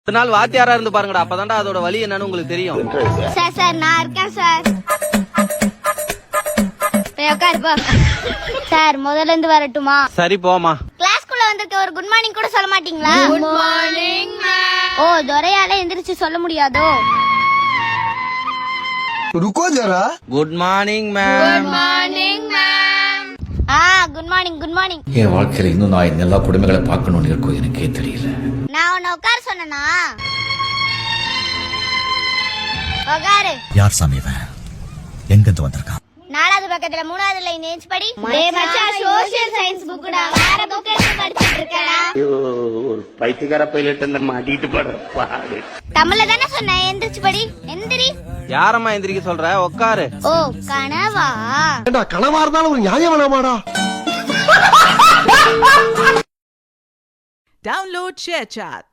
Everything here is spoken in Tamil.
ஒரு நாள் வாத்தியாரா இருந்து பாருங்கடா, அப்பதான்டா அதோட வலி என்னன்னு உங்களுக்கு தெரியும். சார் சார் நான் இருக்கேன் சார். உட்காரு போ. சார் முதல்ல இருந்து வரட்டுமா? சரி போமா. கிளாஸ்க்குள்ள வந்திருக்க ஒரு குட் மார்னிங் கூட சொல்ல மாட்டீங்களா? Good morning ma'am. ஓ துரையால எந்திரிச்சு சொல்ல முடியாதோ? रुको जरा. Good morning ma'am. Good morning ma'am. Good morning good morning. என் வாழ்க்கையில இன்னும் நான் எல்லா குடும்பங்களை பார்க்கணும்னு இருக்கும் எனக்கே தெரியல. நான் உன்னை உட்கார சொன்னா உட்காரு. யார் சாமி இவன்? எங்கிருந்து வந்திருக்கான்? 4வது பக்கத்துல 3வது லைன் ஏஞ்சி படி. டேய் மச்சான் சோஷியல் சயின்ஸ் புக்குடா, வேற புக் எடுத்து படிச்சிட்டு இருக்கடா. ஒரு பைத்தியக்கார பைலட் அந்த மாட்டிட்டு படுற பாடு. தமிழ்ல தானே சொன்னேன், எந்திரிச்சு படி. எந்திரி. யாரம்மா எந்திரிக்க சொல்ற? உட்காரு. ஓ கனவா? ஏண்டா கனவா இருந்தாலும் ஒரு நியாயம் வேணாமாடா? Download ShareChat.